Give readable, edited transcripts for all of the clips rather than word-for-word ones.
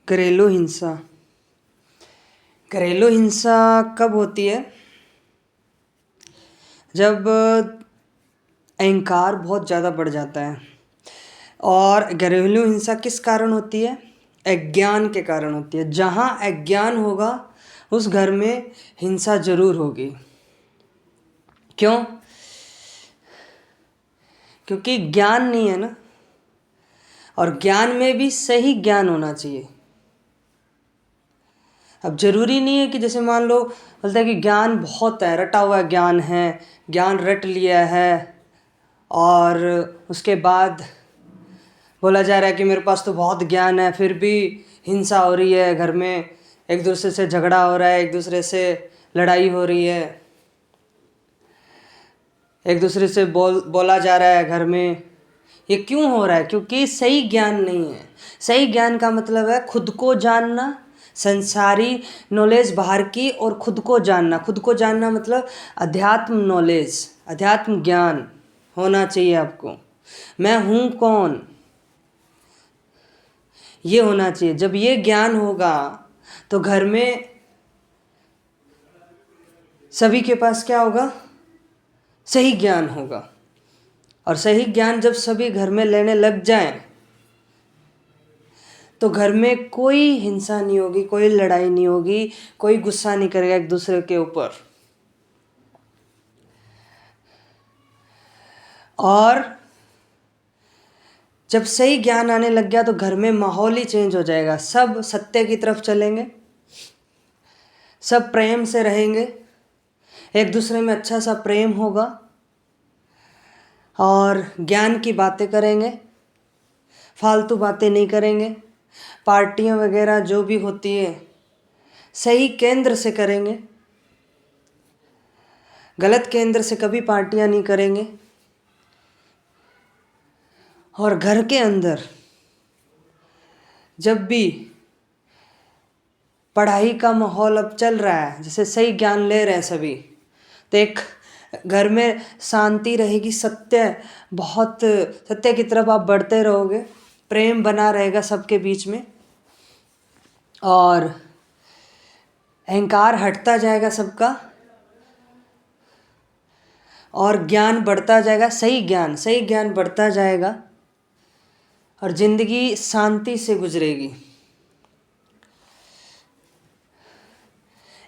घरेलू हिंसा। घरेलू हिंसा कब होती है? जब अहंकार बहुत ज़्यादा बढ़ जाता है। और घरेलू हिंसा किस कारण होती है? अज्ञान के कारण होती है। जहाँ अज्ञान होगा उस घर में हिंसा जरूर होगी। क्यों? क्योंकि ज्ञान नहीं है ना। और ज्ञान में भी सही ज्ञान होना चाहिए। अब जरूरी नहीं है कि जैसे मान लो बोलता है कि ज्ञान बहुत है, रटा हुआ ज्ञान है, ज्ञान रट लिया है और उसके बाद बोला जा रहा है कि मेरे पास तो बहुत ज्ञान है, फिर भी हिंसा हो रही है घर में, एक दूसरे से झगड़ा हो रहा है, एक दूसरे से लड़ाई हो रही है, एक दूसरे से बोला जा रहा है घर में। ये क्यों हो रहा है? क्योंकि सही ज्ञान नहीं है। सही ज्ञान का मतलब है खुद को जानना, संसारी नॉलेज बाहर की, और खुद को जानना। खुद को जानना मतलब अध्यात्म नॉलेज, अध्यात्म ज्ञान होना चाहिए आपको। मैं हूँ कौन, ये होना चाहिए। जब ये ज्ञान होगा तो घर में सभी के पास क्या होगा? सही ज्ञान होगा। और सही ज्ञान जब सभी घर में लेने लग जाएं तो घर में कोई हिंसा नहीं होगी, कोई लड़ाई नहीं होगी, कोई गुस्सा नहीं करेगा एक दूसरे के ऊपर। और जब सही ज्ञान आने लग गया तो घर में माहौल ही चेंज हो जाएगा। सब सत्य की तरफ चलेंगे, सब प्रेम से रहेंगे, एक दूसरे में अच्छा सा प्रेम होगा और ज्ञान की बातें करेंगे, फालतू बातें नहीं करेंगे। पार्टियां वगैरह जो भी होती है सही केंद्र से करेंगे, गलत केंद्र से कभी पार्टियां नहीं करेंगे। और घर के अंदर जब भी पढ़ाई का माहौल अब चल रहा है, जैसे सही ज्ञान ले रहे हैं सभी, तो एक घर में शांति रहेगी, सत्य की तरफ आप बढ़ते रहोगे, प्रेम बना रहेगा सबके बीच में, और अहंकार हटता जाएगा सबका, और ज्ञान बढ़ता जाएगा। सही ज्ञान बढ़ता जाएगा और जिंदगी शांति से गुजरेगी।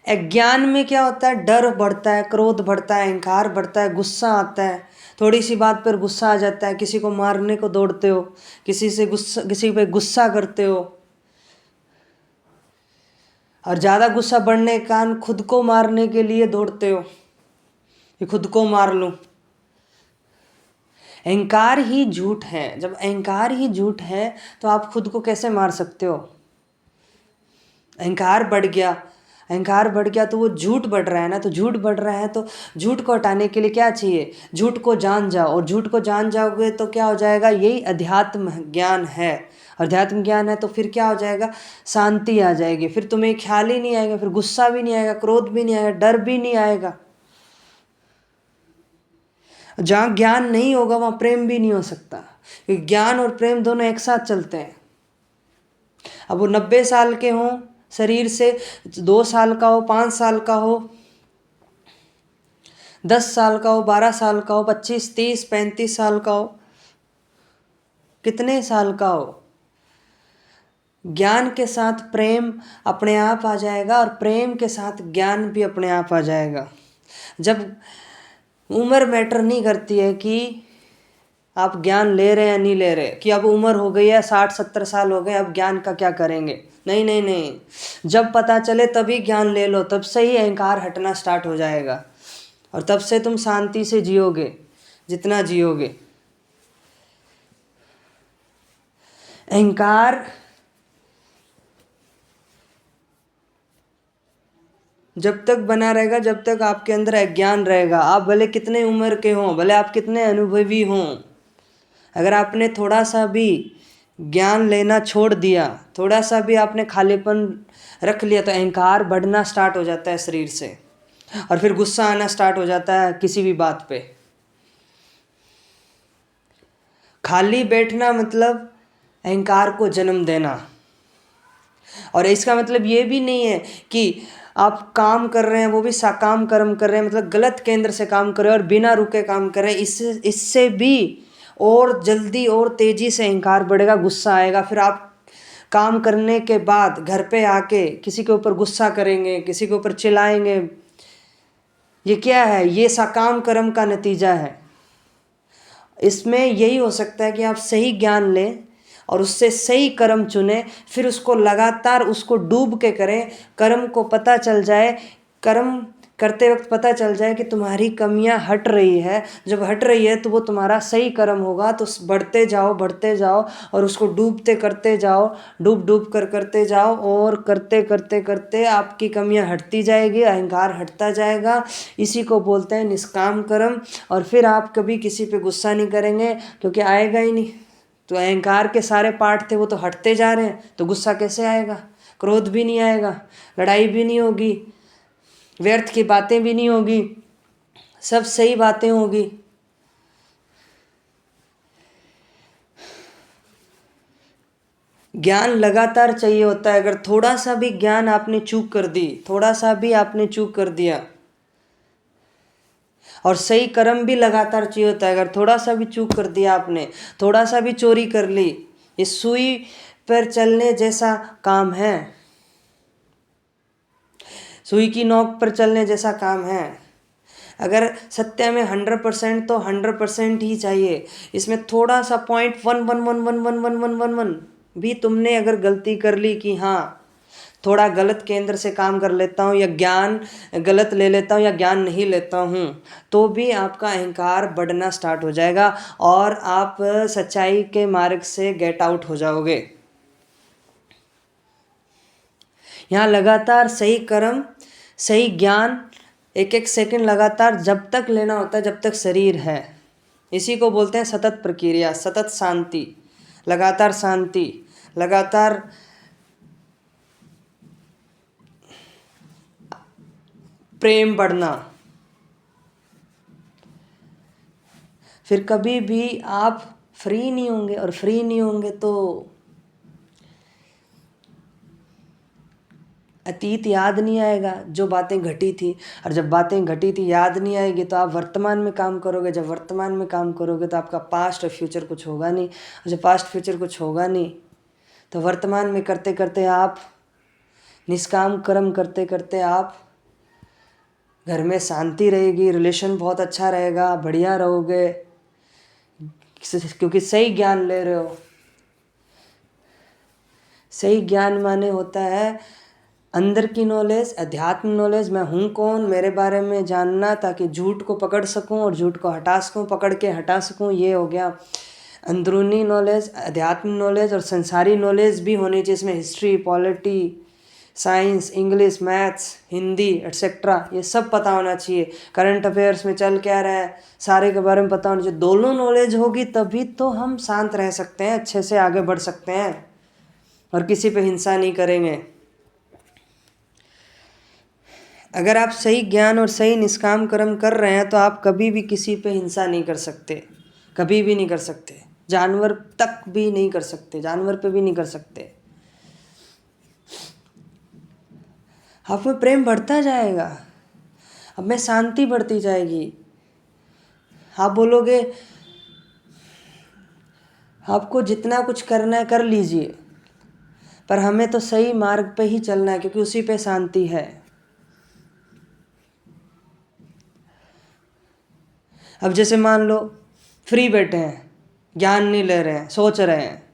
अज्ञान में क्या होता है? डर बढ़ता है, क्रोध बढ़ता है, अहंकार बढ़ता है, गुस्सा आता है। थोड़ी सी बात पर गुस्सा आ जाता है, किसी को मारने को दौड़ते हो, किसी पे गुस्सा करते हो, और ज़्यादा गुस्सा बढ़ने के कारण खुद को मारने के लिए दौड़ते हो कि खुद को मार लूं। अहंकार ही झूठ है। जब अहंकार ही झूठ है तो आप खुद को कैसे मार सकते हो? अहंकार बढ़ गया तो वो झूठ बढ़ रहा है ना। तो झूठ बढ़ रहा है तो झूठ को हटाने के लिए क्या चाहिए? झूठ को जान जाओ, और झूठ को जान जाओगे तो क्या हो जाएगा? यही अध्यात्म ज्ञान है। अध्यात्म ज्ञान है तो फिर क्या हो जाएगा? शांति आ जाएगी। फिर तुम्हें ख्याल ही नहीं आएगा, फिर गुस्सा भी नहीं आएगा, क्रोध भी नहीं आएगा, डर भी नहीं आएगा। जहाँ ज्ञान नहीं होगा वहाँ प्रेम भी नहीं हो सकता, क्योंकि ज्ञान और प्रेम दोनों एक साथ चलते हैं। अब वो 90 साल के हों शरीर से, 2 साल का हो, 5 साल का हो, 10 साल का हो, 12 साल का हो, 25, 30, 35 साल का हो, कितने साल का हो, ज्ञान के साथ प्रेम अपने आप आ जाएगा, और प्रेम के साथ ज्ञान भी अपने आप आ जाएगा। जब उम्र मैटर नहीं करती है कि आप ज्ञान ले रहे हैं या नहीं ले रहे, कि अब उम्र हो गई है, 60-70 साल हो गए, अब ज्ञान का क्या करेंगे। नहीं नहीं नहीं, जब पता चले तभी ज्ञान ले लो, तब से ही अहंकार हटना स्टार्ट हो जाएगा, और तब से तुम शांति से जियोगे जितना जियोगे। अहंकार जब तक बना रहेगा, जब तक आपके अंदर अज्ञान रहेगा, आप भले कितने उम्र के हों, भले आप कितने अनुभवी हों, अगर आपने थोड़ा सा भी ज्ञान लेना छोड़ दिया, थोड़ा सा भी आपने खालीपन रख लिया, तो अहंकार बढ़ना स्टार्ट हो जाता है शरीर से, और फिर गुस्सा आना स्टार्ट हो जाता है किसी भी बात पे। खाली बैठना मतलब अहंकार को जन्म देना। और इसका मतलब ये भी नहीं है कि आप काम कर रहे हैं वो भी साकाम कर्म कर रहे हैं, मतलब गलत केंद्र से काम कर रहे हैं और बिना रुके काम कर रहे हैं। इससे भी और जल्दी और तेज़ी से अहंकार बढ़ेगा, गुस्सा आएगा। फिर आप काम करने के बाद घर पे आके किसी के ऊपर गुस्सा करेंगे, किसी के ऊपर चिल्लाएंगे। ये क्या है? ये साकाम कर्म का नतीजा है। इसमें यही हो सकता है कि आप सही ज्ञान लें और उससे सही कर्म चुनें, फिर उसको लगातार उसको डूब के करें। कर्म को पता चल जाए, कर्म करते वक्त पता चल जाए कि तुम्हारी कमियां हट रही है। जब हट रही है तो वो तुम्हारा सही कर्म होगा। तो बढ़ते जाओ और उसको डूबते करते जाओ, डूब डूब कर करते जाओ, और करते करते करते आपकी कमियां हटती जाएगी, अहंकार हटता जाएगा। इसी को बोलते हैं निष्काम कर्म। और फिर आप कभी किसी पे गुस्सा नहीं करेंगे, क्योंकि आएगा ही नहीं। तो अहंकार के सारे पार्ट थे वो तो हटते जा रहे हैं, तो गुस्सा कैसे आएगा? क्रोध भी नहीं आएगा, लड़ाई भी नहीं होगी, व्यर्थ की बातें भी नहीं होगी, सब सही बातें होगी। ज्ञान लगातार चाहिए होता है। अगर थोड़ा सा भी ज्ञान आपने चूक कर दी, थोड़ा सा भी आपने चूक कर दिया, और सही कर्म भी लगातार चाहिए होता है। अगर थोड़ा सा भी चूक कर दिया आपने, थोड़ा सा भी चोरी कर ली, ये सुई पर चलने जैसा काम है, सुई की नोक पर चलने जैसा काम है। अगर सत्य में 100% तो 100% ही चाहिए। इसमें थोड़ा सा पॉइंट 1 भी तुमने अगर गलती कर ली कि हाँ थोड़ा गलत केंद्र से काम कर लेता हूँ, या ज्ञान गलत ले लेता हूँ, या ज्ञान नहीं लेता हूँ, तो भी आपका अहंकार बढ़ना स्टार्ट हो जाएगा और आप सच्चाई के मार्ग से गेट आउट हो जाओगे। यहाँ लगातार सही कर्म, सही ज्ञान, एक एक सेकंड लगातार जब तक लेना होता है जब तक शरीर है। इसी को बोलते हैं सतत प्रक्रिया, सतत शांति, लगातार शांति, लगातार प्रेम बढ़ना। फिर कभी भी आप फ्री नहीं होंगे, और फ्री नहीं होंगे तो अतीत याद नहीं आएगा जो बातें घटी थी, और जब बातें घटी थी याद नहीं आएगी तो आप वर्तमान में काम करोगे। जब वर्तमान में काम करोगे तो आपका पास्ट और फ्यूचर कुछ होगा नहीं, और जब पास्ट फ्यूचर कुछ होगा नहीं तो वर्तमान में करते करते आप निष्काम कर्म करते करते आप घर में शांति रहेगी, रिलेशन बहुत अच्छा रहेगा, बढ़िया रहोगे, क्योंकि सही ज्ञान ले रहे हो। सही ज्ञान माने होता है अंदर की नॉलेज, अध्यात्म नॉलेज, मैं हूँ कौन, मेरे बारे में जानना, ताकि झूठ को पकड़ सकूँ और झूठ को हटा सकूँ, पकड़ के हटा सकूँ। ये हो गया अंदरूनी नॉलेज, अध्यात्म नॉलेज। और संसारी नॉलेज भी होनी चाहिए, इसमें history, polity, science, English, maths, Hindi etcetera, ये सब पता होना चाहिए। करंट अफेयर्स में चल क्या रहा है सारे के बारे में पता होना चाहिए। दोनों नॉलेज होगी तभी तो हम शांत रह सकते हैं, अच्छे से आगे बढ़ सकते हैं और किसी पे हिंसा नहीं करेंगे। अगर आप सही ज्ञान और सही निष्काम कर्म कर रहे हैं तो आप कभी भी किसी पे हिंसा नहीं कर सकते, कभी भी नहीं कर सकते। जानवर तक भी नहीं कर सकते, जानवर पे भी नहीं कर सकते। आप में प्रेम बढ़ता जाएगा, अब में शांति बढ़ती जाएगी। आप बोलोगे आपको जितना कुछ करना है कर लीजिए, पर हमें तो सही मार्ग पे ही चलना है, क्योंकि उसी पे शांति है। अब जैसे मान लो फ्री बैठे हैं, ज्ञान नहीं ले रहे हैं, सोच रहे हैं,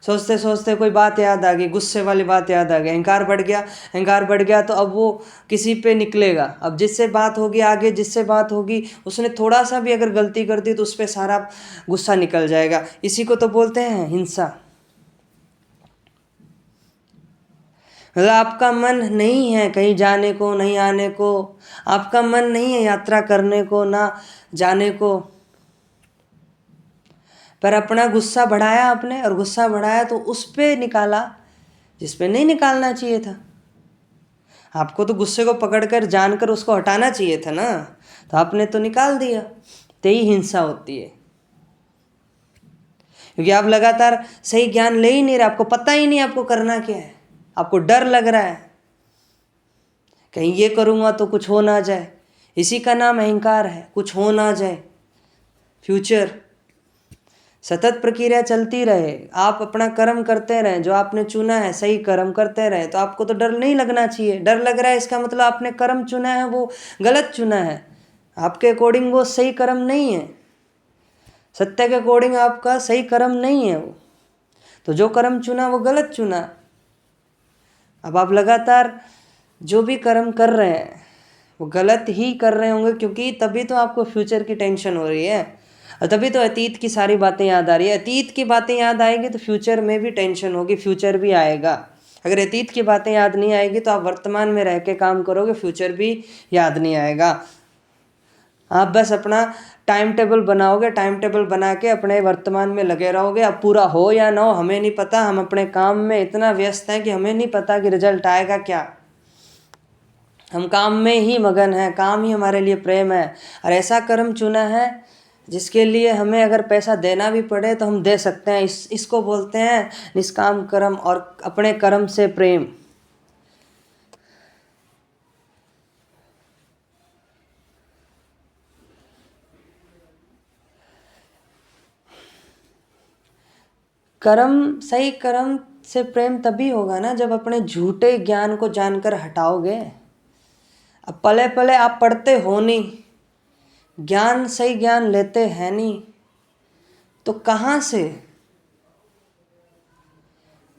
सोचते सोचते कोई बात याद आ गई, गुस्से वाली बात याद आ गई, अहंकार बढ़ गया। अहंकार बढ़ गया तो अब वो किसी पे निकलेगा। अब जिससे बात होगी आगे, जिससे बात होगी उसने थोड़ा सा भी अगर गलती कर दी तो उस पर सारा गुस्सा निकल जाएगा। इसी को तो बोलते हैं हिंसा। मतलब आपका मन नहीं है कहीं जाने को, नहीं आने को, आपका मन नहीं है यात्रा करने को, ना जाने को, पर अपना गुस्सा बढ़ाया आपने, और गुस्सा बढ़ाया तो उस पे निकाला जिस पे नहीं निकालना चाहिए था। आपको तो गुस्से को पकड़कर जानकर उसको हटाना चाहिए था ना, तो आपने तो निकाल दिया। तो यही हिंसा होती है। क्योंकि आप लगातार सही ज्ञान ले ही नहीं रहे, आपको पता ही नहीं आपको करना क्या है, आपको डर लग रहा है कहीं ये करूँगा तो कुछ हो ना जाए। इसी का नाम अहंकार है, कुछ हो ना जाए। फ्यूचर सतत प्रक्रिया चलती रहे, आप अपना कर्म करते रहें, जो आपने चुना है सही कर्म करते रहें, तो आपको तो डर नहीं लगना चाहिए। डर लग रहा है इसका मतलब आपने कर्म चुना है वो गलत चुना है, आपके अकॉर्डिंग वो सही कर्म नहीं है, सत्य के अकॉर्डिंग आपका सही कर्म नहीं है वो, तो जो कर्म चुना वो गलत चुना। अब आप लगातार जो भी कर्म कर रहे हैं वो गलत ही कर रहे होंगे, क्योंकि तभी तो आपको फ्यूचर की टेंशन हो रही है, और तभी तो अतीत की सारी बातें याद आ रही है। अतीत की बातें याद आएगी तो फ्यूचर में भी टेंशन होगी, फ्यूचर भी आएगा। अगर अतीत की बातें याद नहीं आएगी तो आप वर्तमान में रह के काम करोगे, फ्यूचर भी याद नहीं आएगा। आप बस अपना टाइम टेबल बनाओगे, टाइम टेबल बना के अपने वर्तमान में लगे रहोगे। अब पूरा हो या ना हो हमें नहीं पता, हम अपने काम में इतना व्यस्त हैं कि हमें नहीं पता कि रिजल्ट आएगा क्या। हम काम में ही मगन हैं, काम ही हमारे लिए प्रेम है, और ऐसा कर्म चुना है जिसके लिए हमें अगर पैसा देना भी पड़े तो हम दे सकते हैं। इसको बोलते हैं निष्काम कर्म और अपने कर्म से प्रेम। कर्म, सही कर्म से प्रेम तभी होगा ना जब अपने झूठे ज्ञान को जानकर हटाओगे। अब पले पले आप पढ़ते हो नहीं, ज्ञान सही ज्ञान लेते हैं नहीं, तो कहाँ से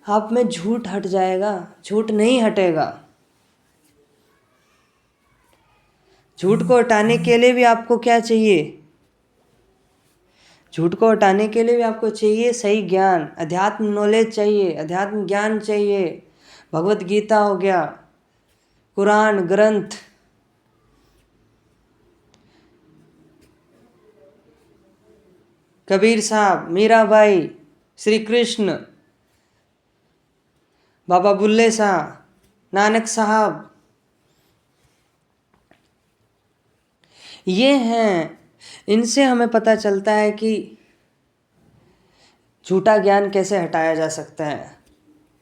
आप में झूठ हट जाएगा? झूठ नहीं हटेगा। झूठ को हटाने के लिए भी आपको क्या चाहिए? झूठ को हटाने के लिए भी आपको चाहिए सही ज्ञान, अध्यात्म नॉलेज चाहिए, अध्यात्म ज्ञान चाहिए। भगवत गीता हो गया, कुरान ग्रंथ, कबीर साहब, मीराबाई, श्री कृष्ण, बाबा बुल्ले शाह, नानक साहब, ये हैं। इनसे हमें पता चलता है कि झूठा ज्ञान कैसे हटाया जा सकता है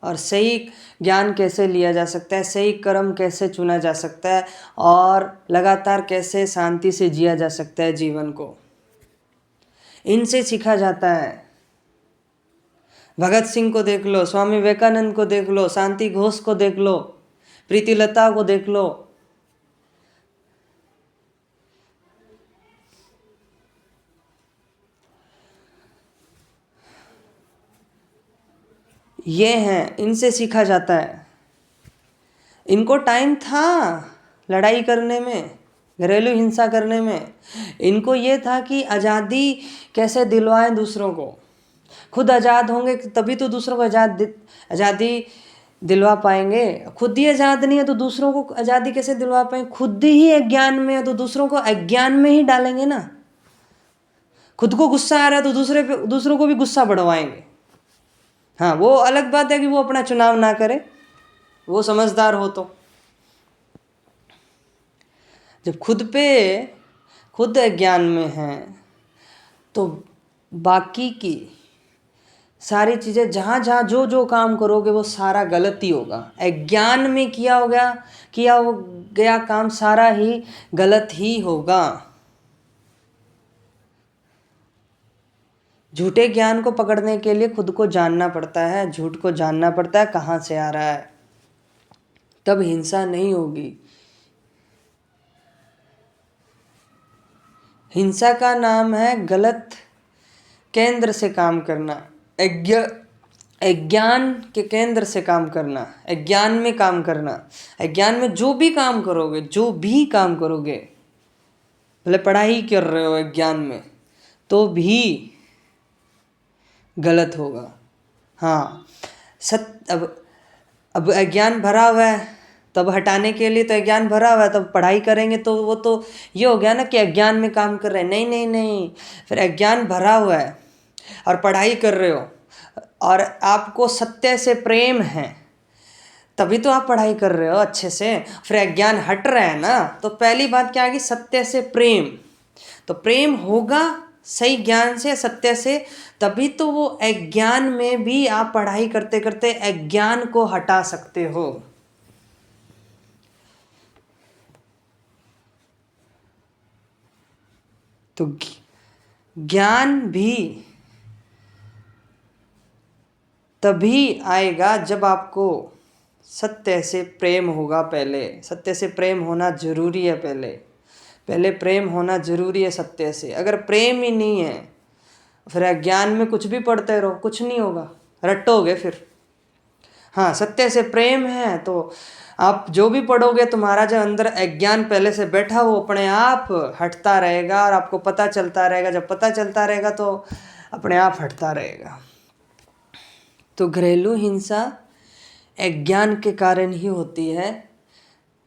और सही ज्ञान कैसे लिया जा सकता है, सही कर्म कैसे चुना जा सकता है, और लगातार कैसे शांति से जिया जा सकता है जीवन को। इनसे सीखा जाता है। भगत सिंह को देख लो, स्वामी विवेकानंद को देख लो, शांति घोष को देख लो, प्रीतिलता को देख लो। ये हैं, इनसे सीखा जाता है। इनको टाइम था लड़ाई करने में, घरेलू हिंसा करने में। इनको ये था कि आज़ादी कैसे दिलवाएं दूसरों को। खुद आज़ाद होंगे तभी तो दूसरों को आज़ादी दिलवा पाएंगे। खुद ही आज़ाद नहीं है तो दूसरों को आज़ादी कैसे दिलवा पाएंगे? खुद ही अज्ञान में है तो दूसरों को अज्ञान में ही डालेंगे ना। खुद को गुस्सा आ रहा है तो दूसरों को भी गुस्सा बढ़वाएंगे। हाँ, वो अलग बात है कि वो अपना चुनाव ना करे, वो समझदार हो तो। जब खुद अज्ञान में हैं तो बाकी की सारी चीज़ें जहाँ जहाँ जो जो काम करोगे वो सारा गलत ही होगा। अज्ञान में किया गया काम सारा ही गलत ही होगा। झूठे ज्ञान को पकड़ने के लिए खुद को जानना पड़ता है, झूठ को जानना पड़ता है कहाँ से आ रहा है, तब हिंसा नहीं होगी। हिंसा का नाम है गलत केंद्र से काम करना, अज्ञान के केंद्र से काम करना, अज्ञान में काम करना। अज्ञान में जो भी काम करोगे, भले पढ़ाई कर रहे हो अज्ञान में, तो भी गलत होगा। हाँ, अब अज्ञान भरा हुआ है, तब हटाने के लिए तो अज्ञान भरा हुआ है, तब पढ़ाई करेंगे तो वो तो ये हो गया ना कि अज्ञान में काम कर रहे हैं। नहीं नहीं नहीं, फिर अज्ञान भरा हुआ है और पढ़ाई कर रहे हो और आपको सत्य से प्रेम है, तभी तो आप पढ़ाई कर रहे हो अच्छे से। फिर अज्ञान हट रहा है ना, तो पहली बात क्या आएगी? सत्य से प्रेम। तो प्रेम होगा सही ज्ञान से, सत्य से, तभी तो वो अज्ञान में भी आप पढ़ाई करते करते अज्ञान को हटा सकते हो। तो ज्ञान भी तभी आएगा जब आपको सत्य से प्रेम होगा। पहले सत्य से प्रेम होना जरूरी है। पहले प्रेम होना जरूरी है सत्य से। अगर प्रेम ही नहीं है फिर अज्ञान में कुछ भी पढ़ते रहो, कुछ नहीं होगा, रटोगे फिर। हाँ, सत्य से प्रेम है तो आप जो भी पढ़ोगे, तुम्हारा जो अंदर अज्ञान पहले से बैठा वो अपने आप हटता रहेगा और आपको पता चलता रहेगा। जब पता चलता रहेगा तो अपने आप हटता रहेगा। तो घरेलू हिंसा अज्ञान के कारण ही होती है।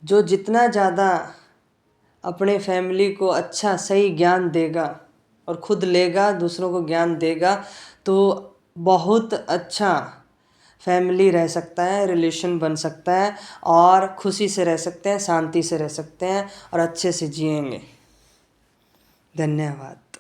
जो जितना ज़्यादा अपने फैमिली को अच्छा सही ज्ञान देगा और खुद लेगा, दूसरों को ज्ञान देगा, तो बहुत अच्छा फैमिली रह सकता है, रिलेशन बन सकता है और खुशी से रह सकते हैं, शांति से रह सकते हैं और अच्छे से जिएंगे। धन्यवाद।